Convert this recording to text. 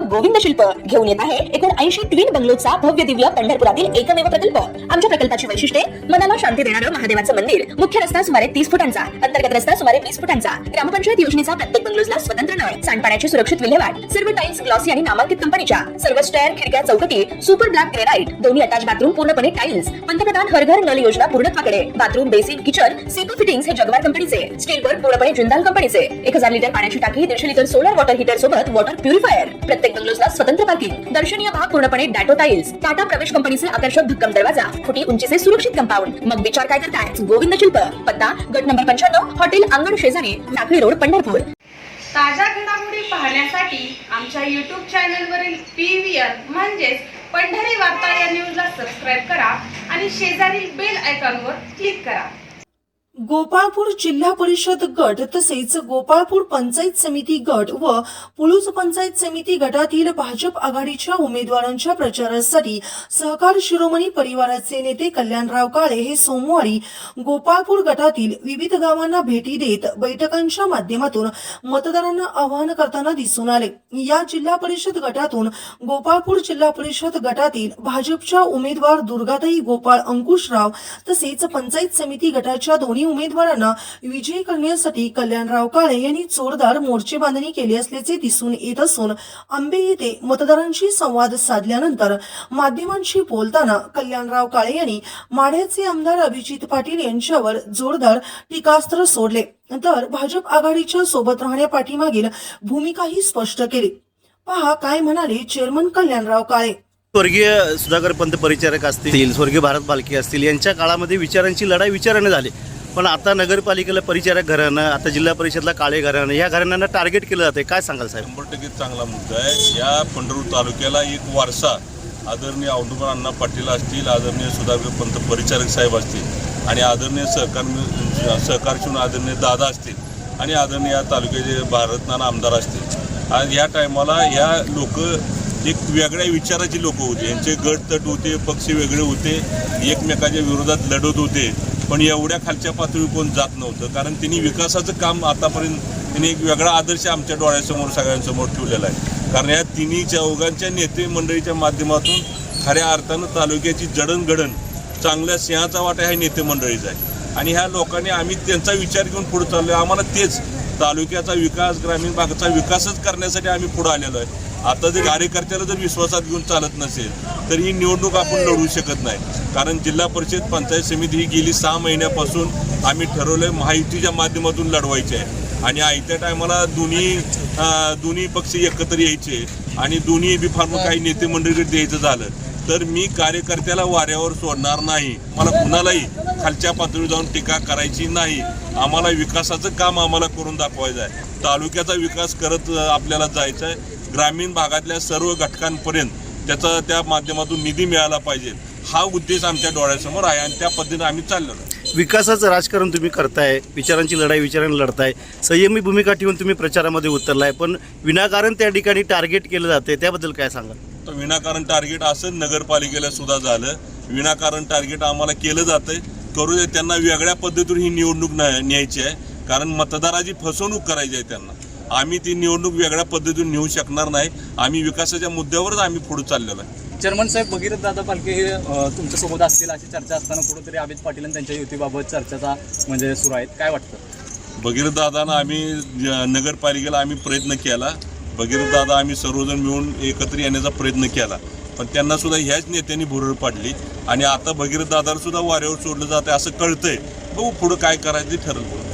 गोविंद शिल्प घेऊन येत आहे एकूण 80 ट्विन बंगलोचा भव्य दिव्य पंढरपुरातील एकमेव प्रकल्प। आमच्या प्रकल्पाची वैशिष्ट्ये मनाला शांती देणारं महादेवाचं मंदिर, मुख्य रस्ता सुमारे 30 फुटांचा, अंतर्गत रस्ता सुमारे 20 फुटांचा, ग्रामपंचायत योजनेचा प्रत्येक बंगलोजला स्वतंत्र नळ, सांडपाण्याची सुरक्षित विल्हेवाट, सर्व टाइल्स ग्लॉसी आणि नामांकित कंपनीच्या, सर्व स्टेअर, खिडक्या, चौकटी सुपर ब्लॅक ग्रेनाइट, दोन्ही अटॅच बाथरूम पूर्णपणे टाइल्स, पंतप्रधान हर घर नल योजना पूर्णत्वाकडे, bathroom, basin, kitchen, CP fittings हे जगवार कंपनीचे, स्टील वर्क पूर्णपणे जिंदाल कंपनीचे, 1000 लिटर पाण्याची टाकी, 150 लिटर सोलर वॉटर हीटर सोबत वॉटर प्युरिफायर, प्रत्येक बंगलोजला स्वतंत्र पार्किंग, दर्शनीय भाग पूर्णपणे डॅटो टाइल्स, टाटा प्रवेश कंपनीचे आकर्षक भक्कम दरवाजा, फुटी उंचीचे सुरक्षित कंपाऊंड। मग विचार काय करताय? गोविंद शिल्प, पत्ता गट नंबर 95, हॉटेल अंगण शेजारी, टाकळी रोड, पंढरपूर। ताज्या घडामोडी पाहण्यासाठी आमच्या YouTube चॅनलवरील PVR म्हणजेच पंढरी वार्ता या न्यूजला सबस्क्राइब करा आणि शेजारील बेल आयकॉनवर क्लिक करा। गोपाळपूर जिल्हा परिषद गट तसेच गोपाळपूर पंचायत समिती गट व पुलूज पंचायत समिती गटातील भाजप आघाडीच्या उमेदवारांच्या प्रचारासाठी सहकार शिरोमणी परिवाराचे नेते कल्याणराव काळे हे सोमवारी गोपाळपूर गटातील विविध गावांना भेटी देत बैठकांच्या माध्यमातून मतदारांना आवाहन करताना दिसून आले। या जिल्हा परिषद गटातून गोपाळपूर जिल्हा परिषद गटातील भाजपच्या उमेदवार दुर्गाताई गोपाळ अंकुशराव तसेच पंचायत समिती गटाच्या दोन्ही उमेदवारांना विजयी करण्यासाठी कल्याणराव काळे यांनी जोरदार मोर्चे बांधणी केली असल्याचे दिसून येत असून आंबे येथे मतदारांशी संवाद साधल्यानंतर माध्यमांशी बोलताना कल्याणराव काळे यांनी माढ्याचे आमदार अभिजित पाटील यांच्यावर जोरदार टीकास्त्र सोडले, तर भाजप आघाडीच्या सोबत राहण्यापाठीमागील भूमिकाही स्पष्ट केली। पहा काय म्हणाले चेअरमन कल्याणराव काळे। स्वर्गीय सुधाकर पंत परिचारक असतील, स्वर्गीय भारत बालके असतील, यांच्या काळामध्ये विचारांची लढाई विचाराने झाली, पण आता नगरपालिकेला परिचारक घराणं, आता जिल्हा परिषदला काळे घराणं, या घराण्यांना टार्गेट केलं जाते। काय सांगाल साहेब? 100% चांगला मुद्दा आहे। या पंढरपूर तालुक्याला एक वारसा आदरणीय औदुंबर अण्णा पाटील असतील, आदरणीय सुधाकर पंत परिचारक साहेब असतील आणि आदरणीय सहकारशून आदरणीय दादा असतील आणि आदरणीय या तालुक्याचे भारतनाना आमदार असतील। आज या टायमाला या लोक एक वेगळ्या विचाराची लोक होते, यांचे गट तट होते, पक्ष वेगळे होते, एकमेकाच्या विरोधात लढत होते, पण एवढ्या खालच्या पातळीवर कोण जात नव्हतं, कारण त्यांनी विकासाचं काम आतापर्यंत त्यांनी एक वेगळा आदर्श आमच्या डोळ्यासमोर सगळ्यांसमोर ठेवलेला आहे। कारण या तिन्ही चौघांच्या नेते मंडळीच्या माध्यमातून खऱ्या अर्थानं तालुक्याची जडणघडण चांगल्या सिंहाचा वाटा ह्या नेते मंडळीचा आहे आणि ह्या लोकांनी आम्ही त्यांचा विचार घेऊन पुढे चाललो आहे। आम्हाला तेच तालुक्याचा विकास, ग्रामीण भागाचा विकासच करण्यासाठी आम्ही पुढे आलेलो आहे। आता जर कार्यकर्त्याला जर विश्वासात घेऊन चालत नसेल तर ही निवडणूक आपण लढवू शकत नाही, कारण जिल्हा परिषद पंचायत समिती ही गेली 6 महिन्यापासून आम्ही ठरवलंय महायुतीच्या माध्यमातून लढवायची आहे आणि आयत्या टायमाला दोन्ही पक्ष एकत्र यायचे आणि दोन्ही बी फार काही नेते मंडळीकडे द्यायचं झालं तर मी कार्यकर्त्याला वाऱ्यावर सोडणार नाही। मला कुणालाही खालच्या पातळीवर जाऊन टीका करायची नाही। आम्हाला विकासाचं काम आम्हाला करून दाखवायचं आहे, तालुक्याचा विकास करत आपल्याला जायचं आहे। ग्रामीण भागातल्या सर्व घटकांपर्यंत त्या माध्यमातून निधी मिळाला पाहिजे, हा उद्देश आमच्या डोळ्यासमोर आहे आणि त्या पद्धतीने आम्ही चाललो आहे। विकासाचं राजकारण तुम्ही करताय, विचारांची लढाई विचाराने लढताय, संयमी भूमिका ठेवून तुम्ही प्रचारामध्ये उतरलाय, पण विनाकारण त्या ठिकाणी टार्गेट केलं जाते, त्याबद्दल काय सांगा? तर विनाकारण टार्गेट असं नगरपालिकेला सुद्धा झालं, विनाकारण टार्गेट आम्हाला केलं जातंय। करू दे, त्यांना वेगळ्या पद्धतीने ही निवडणूक न्यायची आहे, कारण मतदाराची फसवणूक करायची आहे त्यांना। आम्ही ती निवडणूक वेगळ्या पद्धतीने नेऊ शकणार नाही, आम्ही विकासाच्या मुद्द्यावरच आम्ही पुढे चाललेलो आहे। चेअरमन साहेब, भगीरथ दादा पालके हे तुमच्यासोबत असतील अशी चर्चा असताना कुठेतरी अभिजित पाटील आणि त्यांच्या युतीबाबत चर्चेचा म्हणजे सुरू आहेत, काय वाटतं? भगीरथ दादांना आम्ही नगरपालिकेला आम्ही प्रयत्न केला, भगीरथ दादा आम्ही सर्वजण मिळून एकत्र येण्याचा प्रयत्न केला, पण त्यांना सुद्धा ह्याच नेत्यांनी भुरळ पाडली आणि आता भगीरथ दादाला सुद्धा वाऱ्यावर सोडलं जातं असं कळतंय। बघू पुढं काय करायचं ते ठरलं।